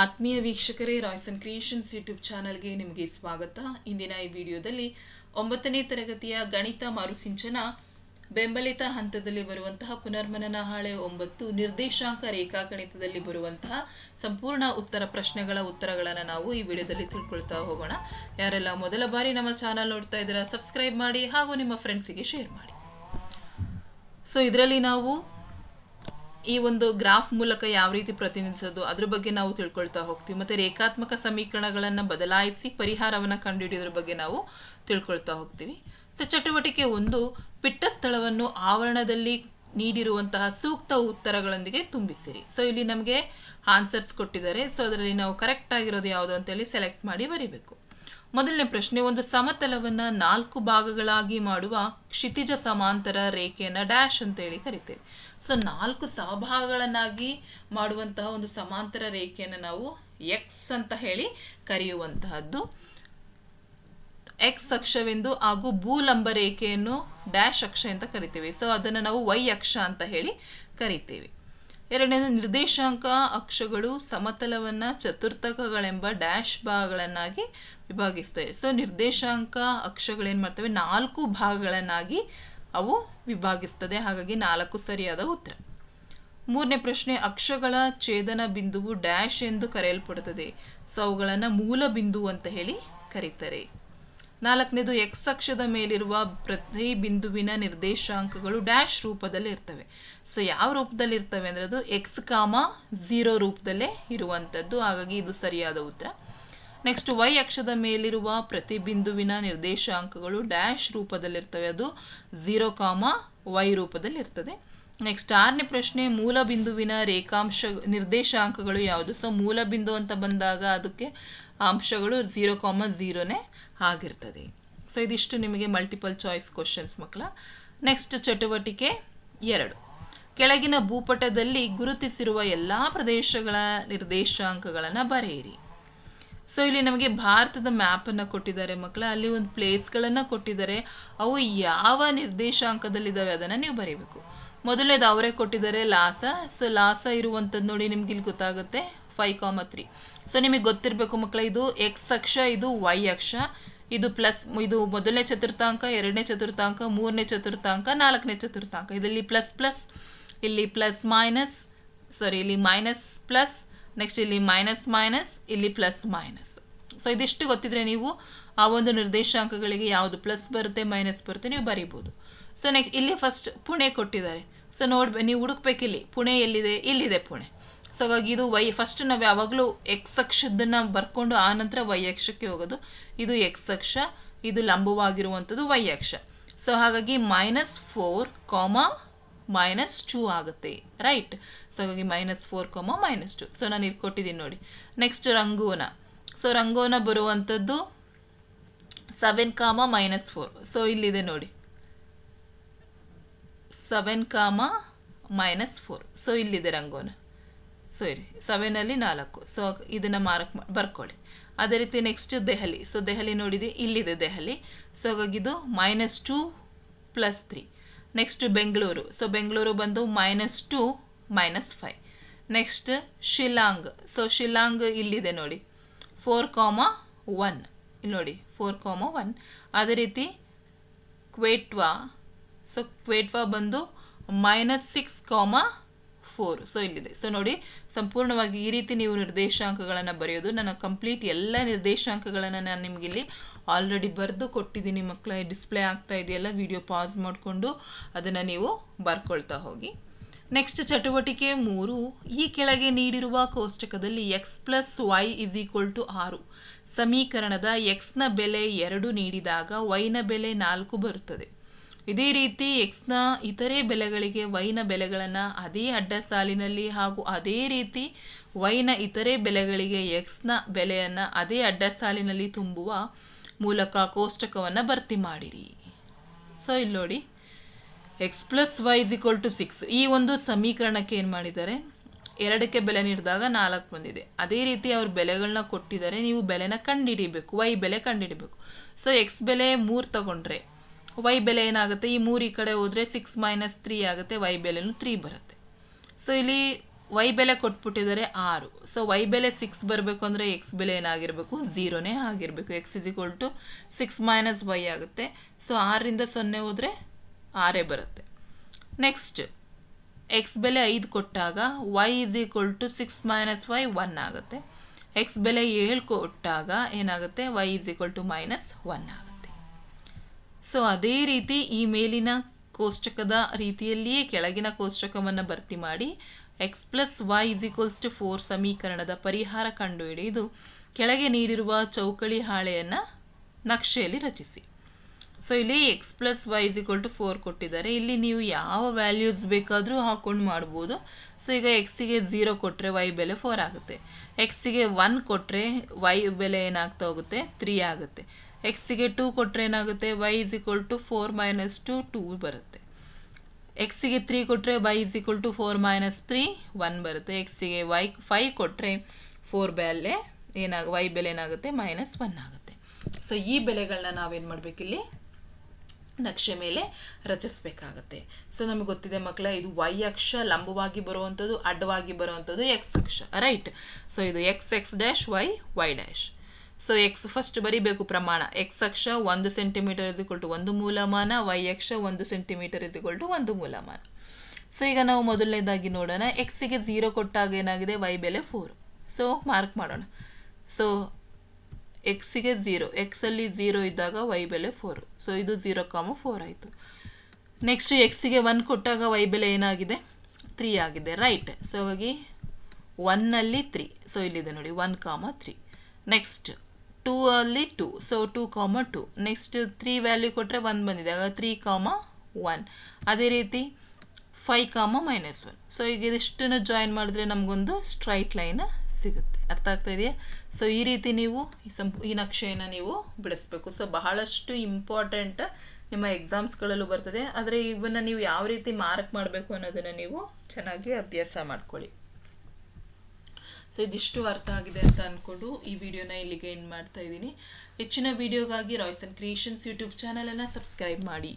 ಆತ್ಮೀಯ ವೀಕ್ಷಕರೇ, Royce and creations YouTube ಚಾನಲ್ಗೆ ನಿಮಗೆ ಸ್ವಾಗತ. ಇಂದಿನ ಈ ವಿಡಿಯೋದಲ್ಲಿ 9ನೇ ತರಗತಿಯ ಗಣಿತ ಮರುಸಿಂಚನ ಬೆಂಬಲಿತ ಹಂತದಲ್ಲಿ ಬರುವಂತಹ ಪುನರ್ಮನನ ಹಾಳೆ 9 ನಿರ್ದೇಶಾಂಕ ರೇಖಾಗಣಿತದಲ್ಲಿ ಬರುವಂತಹ ಸಂಪೂರ್ಣ ಉತ್ತರ ಪ್ರಶ್ನೆಗಳ ಉತ್ತರಗಳನ್ನು ನಾವು ಈ ವಿಡಿಯೋದಲ್ಲಿ ತಿಳ್ಕೊಳ್ತಾ ಹೋಗೋಣ. ಯಾರೆಲ್ಲ ಮೊದಲ ಬಾರಿ ನಮ್ಮ ಚಾನಲ್ ನೋಡ್ತಾ ಇದ್ದೀರಾ ಸಬ್ಸ್ಕ್ರೈಬ್ ಮಾಡಿ ಹಾಗೂ ನಿಮ್ಮ ಫ್ರೆಂಡ್ಸಿಗೆ ಶೇರ್ ಮಾಡಿ. ಸೊ ಇದರಲ್ಲಿ ನಾವು ಈ ಒಂದು ಗ್ರಾಫ್ ಮೂಲಕ ಯಾವ ರೀತಿ ಪ್ರತಿನಿಧಿಸೋದು ಅದ್ರ ಬಗ್ಗೆ ನಾವು ತಿಳ್ಕೊಳ್ತಾ ಹೋಗ್ತೀವಿ. ಮತ್ತೆ ರೇಖಾತ್ಮಕ ಸಮೀಕರಣಗಳನ್ನು ಬದಲಾಯಿಸಿ ಪರಿಹಾರವನ್ನು ಕಂಡುಹಿಡಿಯೋದ್ರ ಬಗ್ಗೆ ನಾವು ತಿಳ್ಕೊಳ್ತಾ ಹೋಗ್ತೀವಿ. ಸೊ ಚಟುವಟಿಕೆ 1, ಬಿಟ್ಟ ಸ್ಥಳವನ್ನು ಆವರಣದಲ್ಲಿ ನೀಡಿರುವಂತಹ ಸೂಕ್ತ ಉತ್ತರಗಳೊಂದಿಗೆ ತುಂಬಿಸಿರಿ. ಸೊ ಇಲ್ಲಿ ನಮಗೆ ಆನ್ಸರ್ಸ್ ಕೊಟ್ಟಿದ್ದಾರೆ. ಸೊ ಅದರಲ್ಲಿ ನಾವು ಕರೆಕ್ಟ್ ಆಗಿರೋದು ಯಾವುದು ಅಂತೇಳಿ ಸೆಲೆಕ್ಟ್ ಮಾಡಿ ಬರೀಬೇಕು. ಮೊದಲನೇ ಪ್ರಶ್ನೆ, ಒಂದು ಸಮತಲವನ್ನ 4 ಭಾಗಗಳಾಗಿ ಮಾಡುವ ಕ್ಷಿತಿಜ ಸಮಾಂತರ ರೇಖೆಯನ್ನ ಡ್ಯಾಶ್ ಅಂತ ಹೇಳಿ ಕರಿತೇವೆ. ಸೊ 4 ಸಮಭಾಗಗಳನ್ನಾಗಿ ಮಾಡುವಂತಹ ಒಂದು ಸಮಾಂತರ ರೇಖೆಯನ್ನು ನಾವು ಎಕ್ಸ್ ಅಂತ ಹೇಳಿ ಕರೆಯುವಂತಹದ್ದು. ಎಕ್ಸ್ ಅಕ್ಷವೆಂದು ಹಾಗೂ ಭೂಲಂಬ ರೇಖೆಯನ್ನು ಡ್ಯಾಶ್ ಅಕ್ಷ ಅಂತ ಕರಿತೇವೆ. ಸೊ ಅದನ್ನು ನಾವು ವೈ ಅಕ್ಷ ಅಂತ ಹೇಳಿ ಕರಿತೇವೆ. ಎರಡನೇದು, ನಿರ್ದೇಶಾಂಕ ಅಕ್ಷಗಳು ಸಮತಲವನ್ನ ಚತುರ್ಥಕಗಳೆಂಬ ಡ್ಯಾಶ್ ಭಾಗಗಳನ್ನಾಗಿ ವಿಭಾಗಿಸ್ತವೆ. ಸೊ ನಿರ್ದೇಶಾಂಕ ಅಕ್ಷಗಳೇನ್ ಮಾಡ್ತವೆ, 4 ಭಾಗಗಳನ್ನಾಗಿ ಅವು ವಿಭಾಗಿಸ್ತದೆ. ಹಾಗಾಗಿ 4 ಸರಿಯಾದ ಉತ್ತರ. ಮೂರನೇ ಪ್ರಶ್ನೆ, ಅಕ್ಷಗಳ ಛೇದನ ಬಿಂದುವು ಡ್ಯಾಶ್ ಎಂದು ಕರೆಯಲ್ಪಡುತ್ತದೆ. ಸೊ ಅವುಗಳನ್ನು ಮೂಲ ಬಿಂದು ಅಂತ ಹೇಳಿ ಕರೀತಾರೆ. ನಾಲ್ಕನೇದು, ಎಕ್ಸ್ ಅಕ್ಷದ ಮೇಲಿರುವ ಪ್ರತಿ ಬಿಂದುವಿನ ನಿರ್ದೇಶಾಂಕಗಳು ಡ್ಯಾಶ್ ರೂಪದಲ್ಲಿ ಇರ್ತವೆ. ಸೊ ಯಾವ ರೂಪದಲ್ಲಿ ಇರ್ತವೆ ಅಂದ್ರೆ ಅದು x,0 ರೂಪದಲ್ಲೇ ಇರುವಂಥದ್ದು. ಹಾಗಾಗಿ ಇದು ಸರಿಯಾದ ಉತ್ತರ. ನೆಕ್ಸ್ಟ್, ವೈ ಅಕ್ಷದ ಮೇಲಿರುವ ಪ್ರತಿ ಬಿಂದುವಿನ ನಿರ್ದೇಶಾಂಕಗಳು ಡ್ಯಾಶ್ ರೂಪದಲ್ಲಿರ್ತವೆ. ಅದು 0,y ರೂಪದಲ್ಲಿ ಇರ್ತದೆ. ನೆಕ್ಸ್ಟ್, 6ನೇ ಪ್ರಶ್ನೆ, ಮೂಲ ಬಿಂದುವಿನ ನಿರ್ದೇಶಾಂಕಗಳು ಯಾವುದು? ಸೊ ಮೂಲ ಬಿಂದು ಅಂತ ಬಂದಾಗ ಅದಕ್ಕೆ ಅಂಶಗಳು 0,0ನೇ ಆಗಿರ್ತದೆ. ಸೊ ಇದಿಷ್ಟು ನಿಮಗೆ ಮಲ್ಟಿಪಲ್ ಚಾಯ್ಸ್ ಕ್ವಶನ್ಸ್ ಮಕ್ಕಳ. ನೆಕ್ಸ್ಟ್, ಚಟುವಟಿಕೆ 2, ಕೆಳಗಿನ ಭೂಪಟದಲ್ಲಿ ಗುರುತಿಸಿರುವ ಎಲ್ಲಾ ಪ್ರದೇಶಗಳ ನಿರ್ದೇಶಾಂಕಗಳನ್ನು ಬರೆಯಿರಿ. ಸೊ ಇಲ್ಲಿ ನಮಗೆ ಭಾರತದ ಮ್ಯಾಪ್ ಅನ್ನ ಕೊಟ್ಟಿದ್ದಾರೆ ಮಕ್ಕಳ. ಅಲ್ಲಿ ಒಂದು ಪ್ಲೇಸ್ಗಳನ್ನು ಕೊಟ್ಟಿದ್ದಾರೆ. ಅವು ಯಾವ ನಿರ್ದೇಶಾಂಕದಲ್ಲಿದ್ದಾವೆ ಅದನ್ನ ನೀವು ಬರೀಬೇಕು. ಮೊದಲನೇದು ಅವರೇ ಕೊಟ್ಟಿದ್ದಾರೆ ಲಾಸ. ಸೊ ಲಾಸ ಇರುವಂಥದ್ದು ನೋಡಿ ನಿಮ್ಗೆ ಇಲ್ಲಿ ಗೊತ್ತಾಗುತ್ತೆ 5,3. ಸೊ ನಿಮಗೆ ಗೊತ್ತಿರಬೇಕು ಮಕ್ಕಳ, ಇದು ಎಕ್ಸ್ ಅಕ್ಷ, ಇದು ವೈ ಅಕ್ಷ, ಇದು ಪ್ಲಸ್, ಇದು ಮೊದಲನೇ ಚತುರ್ಥಾಂಕ, ಎರಡನೇ ಚತುರ್ಥಾಂಕ, ಮೂರನೇ ಚತುರ್ಥಾಂಕ, ನಾಲ್ಕನೇ ಚತುರ್ಥಾಂಕ. ಇದರಲ್ಲಿ ಪ್ಲಸ್ ಪ್ಲಸ್, ಇಲ್ಲಿ ಪ್ಲಸ್ ಮೈನಸ್, ಸಾರಿ ಇಲ್ಲಿ ಮೈನಸ್ ಪ್ಲಸ್, ನೆಕ್ಸ್ಟ್ ಇಲ್ಲಿ ಮೈನಸ್ ಮೈನಸ್, ಇಲ್ಲಿ ಪ್ಲಸ್ ಮೈನಸ್. ಸೊ ಇದಿಷ್ಟು ಗೊತ್ತಿದ್ರೆ ನೀವು ಆ ಒಂದು ನಿರ್ದೇಶಾಂಕಗಳಿಗೆ ಯಾವುದು ಪ್ಲಸ್ ಬರುತ್ತೆ ಮೈನಸ್ ಬರುತ್ತೆ ನೀವು ಬರೀಬಹುದು. ಸೊ ನೆಕ್ಸ್ಟ್ ಇಲ್ಲಿ ಫಸ್ಟ್ ಪುಣೆ ಕೊಟ್ಟಿದ್ದಾರೆ. ಸೊ ನೀವು ಹುಡುಕ್ಬೇಕು, ಇಲ್ಲಿ ಪುಣೆ ಎಲ್ಲಿದೆ, ಇಲ್ಲಿದೆ ಪುಣೆ. ಸೊ ಹಾಗಾಗಿ ಇದು ವೈ, ಫಸ್ಟ್ ನಾವು ಯಾವಾಗಲೂ ಎಕ್ಸ್ ಅಕ್ಷದನ್ನ ಬರ್ಕೊಂಡು ಆ ನಂತರ ವೈ ಅಕ್ಷಕ್ಕೆ ಹೋಗೋದು. ಇದು ಎಕ್ಸ್ ಅಕ್ಷ, ಇದು ಲಂಬವಾಗಿರುವಂಥದ್ದು ವೈ ಅಕ್ಷ. ಸೊ ಹಾಗಾಗಿ -4, -2 ಆಗುತ್ತೆ, ರೈಟ್. ಸೊ ಹಾಗಾಗಿ -4, -2. ಸೊ ನಾನು ಇಲ್ಲಿ ಕೊಟ್ಟಿದ್ದೀನಿ ನೋಡಿ. ನೆಕ್ಸ್ಟ್ ರಂಗೋನ. ಸೊ ರಂಗೋನ ಬರುವಂಥದ್ದು 7, -4. ಸೊ ಇಲ್ಲಿದೆ ನೋಡಿ 7, -4. ಸೊ ಇಲ್ಲಿದೆ ರಂಗೋನ. ಸೊ ಇರಿ 7ಅಲ್ಲಿ 4. ಸೊ ಇದನ್ನ ಬರ್ಕೊಳ್ಳಿ. ಅದೇ ರೀತಿ ನೆಕ್ಸ್ಟ್ ದೆಹಲಿ. ಸೊ ದೆಹಲಿ ನೋಡಿದೆ, ಇಲ್ಲಿದೆ ದೆಹಲಿ. ಸೊ ಹಾಗಾಗಿ ಇದು -2 + 3. ನೆಕ್ಸ್ಟ್ ಬೆಂಗಳೂರು. ಸೊ ಬೆಂಗಳೂರು ಬಂದು -2, -5. ನೆಕ್ಸ್ಟ್ ಶಿಲ್ಲಾಂಗ್. ಸೊ ಶಿಲ್ಲಾಂಗ್ ಇಲ್ಲಿದೆ ನೋಡಿ 4,1. ಇಲ್ಲಿ ನೋಡಿ 4,1. ಅದೇ ರೀತಿ ಕ್ವೇಟ್ವಾ. ಸೊ ಕ್ವೇಟ್ವಾ ಬಂದು -6,4. ಸೊ ಇಲ್ಲಿದೆ. ಸೊ ನೋಡಿ ಸಂಪೂರ್ಣವಾಗಿ ಈ ರೀತಿ ನೀವು ನಿರ್ದೇಶಾಂಕಗಳನ್ನು ಬರೆಯೋದು. ನಾನು ಕಂಪ್ಲೀಟ್ ಎಲ್ಲ ನಿರ್ದೇಶಾಂಕಗಳನ್ನು ನಾನು ನಿಮ್ಗೆ ಇಲ್ಲಿ ಆಲ್ರೆಡಿ ಬರೆದು ಕೊಟ್ಟಿದ್ದೀನಿ ಮಕ್ಕಳ. ಡಿಸ್ಪ್ಲೇ ಆಗ್ತಾ ಇದೆಯಲ್ಲ, ವಿಡಿಯೋ ಪಾಸ್ ಮಾಡಿಕೊಂಡು ಅದನ್ನು ನೀವು ಬರ್ಕೊಳ್ತಾ ಹೋಗಿ. ನೆಕ್ಸ್ಟ್ ಚಟುವಟಿಕೆ 3, ಈ ಕೆಳಗೆ ನೀಡಿರುವ ಕೋಷ್ಟಕದಲ್ಲಿ x + y = 6 ಸಮೀಕರಣದ x ನ ಬೆಲೆ 2 ನೀಡಿದಾಗ y ನ ಬೆಲೆ 4 ಬರುತ್ತದೆ. ಇದೇ ರೀತಿ x ನ ಇತರೆ ಬೆಲೆಗಳಿಗೆ y ನ ಬೆಲೆಗಳನ್ನು ಅದೇ ಅಡ್ಡ ಸಾಲಿನಲ್ಲಿ ಹಾಗೂ ಅದೇ ರೀತಿ y ನ ಇತರೆ ಬೆಲೆಗಳಿಗೆ x ನ ಬೆಲೆಯನ್ನು ಅದೇ ಅಡ್ಡ ಸಾಲಿನಲ್ಲಿ ತುಂಬುವ ಮೂಲಕ ಕೋಷ್ಟಕವನ್ನು ಭರ್ತಿ ಮಾಡಿರಿ. ಸೊ ಇಲ್ಲಿ ನೋಡಿ x + y = 6. ಈ ಒಂದು ಸಮೀಕರಣಕ್ಕೆ ಏನು ಮಾಡಿದ್ದಾರೆ, 2ಕ್ಕೆ ಬೆಲೆ ನೀಡಿದಾಗ 4 ಬಂದಿದೆ. ಅದೇ ರೀತಿ ಅವ್ರ ಬೆಲೆಗಳನ್ನ ಕೊಟ್ಟಿದ್ದಾರೆ, ನೀವು ಬೆಲೆನ ಕಂಡುಹಿಡಿಬೇಕು, y ಬೆಲೆ ಕಂಡುಹಿಡಿಬೇಕು. ಸೊ x ಬೆಲೆ 3 ತಗೊಂಡ್ರೆ y ಬೆಲೆ ಏನಾಗುತ್ತೆ, ಈ 3 ಈ ಕಡೆ ಹೋದರೆ 6 - 3 ಆಗುತ್ತೆ, y ಬೆಲೆನೂ 3 ಬರುತ್ತೆ. ಸೊ ಇಲ್ಲಿ y ಬೆಲೆ ಕೊಟ್ಬಿಟ್ಟಿದ್ದಾರೆ 6. ಸೊ y ಬೆಲೆ 6 ಬರಬೇಕು ಅಂದರೆ x ಬೆಲೆ ಏನಾಗಿರಬೇಕು 0ನೇ ಆಗಿರಬೇಕು. x = 6 - y ಆಗುತ್ತೆ. ಸೊ 6ರಿಂದ 0 ಹೋದರೆ 6 ಬರುತ್ತೆ. ನೆಕ್ಸ್ಟ್ x ಬೆಲೆ 5 ಕೊಟ್ಟಾಗ y = 6 - y 1 ಆಗುತ್ತೆ. x ಬೆಲೆ 7 ಕೊಟ್ಟಾಗ ಏನಾಗುತ್ತೆ y = -1 ಆಗುತ್ತೆ. ಸೊ ಅದೇ ರೀತಿ ಈ ಮೇಲಿನ ಕೋಷ್ಟಕದ ರೀತಿಯಲ್ಲಿಯೇ ಕೆಳಗಿನ ಕೋಷ್ಟಕವನ್ನು ಭರ್ತಿ ಮಾಡಿ x + y = 4 ಸಮೀಕರಣದ ಪರಿಹಾರ ಕಂಡುಹಿಡಿದು ಕೆಳಗೆ ನೀಡಿರುವ ಚೌಕಳಿ ಹಾಳೆಯನ್ನು ನಕ್ಷೆಯಲ್ಲಿ ರಚಿಸಿ. ಸೊ ಇಲ್ಲಿ x + y = 4 ಕೊಟ್ಟಿದ್ದಾರೆ. ಇಲ್ಲಿ ನೀವು ಯಾವ ವ್ಯಾಲ್ಯೂಸ್ ಬೇಕಾದರೂ ಹಾಕೊಂಡು ಮಾಡ್ಬೋದು. ಸೊ ಈಗ x ಗೆ 0 ಕೊಟ್ಟರೆ y ಬೆಲೆ 4 ಆಗುತ್ತೆ. x ಗೆ 1 ಕೊಟ್ಟರೆ y ಬೆಲೆ ಏನಾಗ್ತಾ ಹೋಗುತ್ತೆ 3 ಆಗುತ್ತೆ. x ಗೆ 2 ಕೊಟ್ಟರೆ ಏನಾಗುತ್ತೆ y = 4 - 2 2 ಬರುತ್ತೆ. x ಗೆ 3 ಕೊಟ್ಟರೆ y = 4 - 3 1 ಬರುತ್ತೆ. x ಗೆ 5 ಕೊಟ್ಟರೆ 4 ಬೆಲೆ y ಬೆಲೆ ಏನಾಗುತ್ತೆ -1 ಆಗುತ್ತೆ. ಸೊ ಈ ಬೆಲೆಗಳನ್ನ ನಾವೇನು ಮಾಡಬೇಕಿಲ್ಲಿ ನಕ್ಷೆ ಮೇಲೆ ರಚಿಸಬೇಕಾಗತ್ತೆ. ಸೊ ನಮಗೆ ಗೊತ್ತಿದೆ ಮಕ್ಕಳ, ಇದು y ಅಕ್ಷ ಲಂಬವಾಗಿ ಬರುವಂಥದ್ದು, ಅಡ್ಡವಾಗಿ ಬರುವಂಥದ್ದು x ಅಕ್ಷ, ರೈಟ್. ಸೊ ಇದು x dash y dash. So x first ಬರಿಬೇಕು ಪ್ರಮಾಣ. x ಅಕ್ಷ 1 ಸೆಂಟಿಮೀಟರ್ = 1 ಮೂಲಮಾನ, y ಅಕ್ಷ 1 ಸೆಂಟಿಮೀಟರ್ = 1 ಮೂಲಮಾನ. ಸೊ ಈಗ ನಾವು ಮೊದಲನೇದಾಗಿ ನೋಡೋಣ. x ಗೆ 0 ಕೊಟ್ಟಾಗ ಏನಾಗಿದೆ y ಬೆಲೆ 4. ಸೊ ಮಾರ್ಕ್ ಮಾಡೋಣ. ಸೊ x ಗೆ 0, x ಅಲ್ಲಿ 0 ಇದ್ದಾಗ y ಬೆಲೆ 4. ಸೊ ಇದು 0,4 ಆಯಿತು. ನೆಕ್ಸ್ಟ್ x ಗೆ 1 ಕೊಟ್ಟಾಗ y ಬೆಲೆ ಏನಾಗಿದೆ 3 ಆಗಿದೆ, ರೈಟ್. ಸೊ ಹಾಗಾಗಿ 1 ಅಲ್ಲಿ 3. ಸೊ ಇಲ್ಲಿದೆ ನೋಡಿ 1,3. ನೆಕ್ಸ್ಟ್ 2 ಅಲ್ಲಿ 2. ಸೊ 2,2. ನೆಕ್ಸ್ಟ್ 3 ವ್ಯಾಲ್ಯೂ ಕೊಟ್ಟರೆ 1 ಬಂದಿದೆ, ಆಗ 3,1. ಅದೇ ರೀತಿ 5,-1. ಸೊ ಈಗ ಇದಿಷ್ಟನ್ನು ಜಾಯಿನ್ ಮಾಡಿದ್ರೆ ನಮಗೊಂದು ಸ್ಟ್ರೈಟ್ ಲೈನ್ ಸಿಗುತ್ತೆ. ಅರ್ಥ ಆಗ್ತಾ ಇದೆಯಾ? ಸೊ ಈ ರೀತಿ ನೀವು ಈ ನಕ್ಷೆಯನ್ನು ನೀವು ಬಿಡಿಸ್ಬೇಕು. ಸೊ ಬಹಳಷ್ಟು ಇಂಪಾರ್ಟೆಂಟ್, ನಿಮ್ಮ ಎಕ್ಸಾಮ್ಸ್ಗಳಲ್ಲೂ ಬರ್ತದೆ. ಆದರೆ ಇವನ್ನ ನೀವು ಯಾವ ರೀತಿ ಮಾರ್ಕ್ ಮಾಡಬೇಕು ಅನ್ನೋದನ್ನು ನೀವು ಚೆನ್ನಾಗಿ ಅಭ್ಯಾಸ ಮಾಡ್ಕೊಳ್ಳಿ. ಸೊ ಇದಿಷ್ಟು ಅರ್ಥ ಆಗಿದೆ ಅಂತ ಅಂದ್ಕೊಂಡು ಈ ವಿಡಿಯೋನ ಇಲ್ಲಿಗೆ ಎಂಡ್ ಮಾಡ್ತಾ ಇದ್ದೀನಿ. ಹೆಚ್ಚಿನ ವಿಡಿಯೋಗಾಗಿ ರಾಯ್ಸನ್ ಕ್ರಿಯೇಷನ್ಸ್ ಯೂಟ್ಯೂಬ್ ಚಾನಲನ್ನು ಸಬ್ಸ್ಕ್ರೈಬ್ ಮಾಡಿ.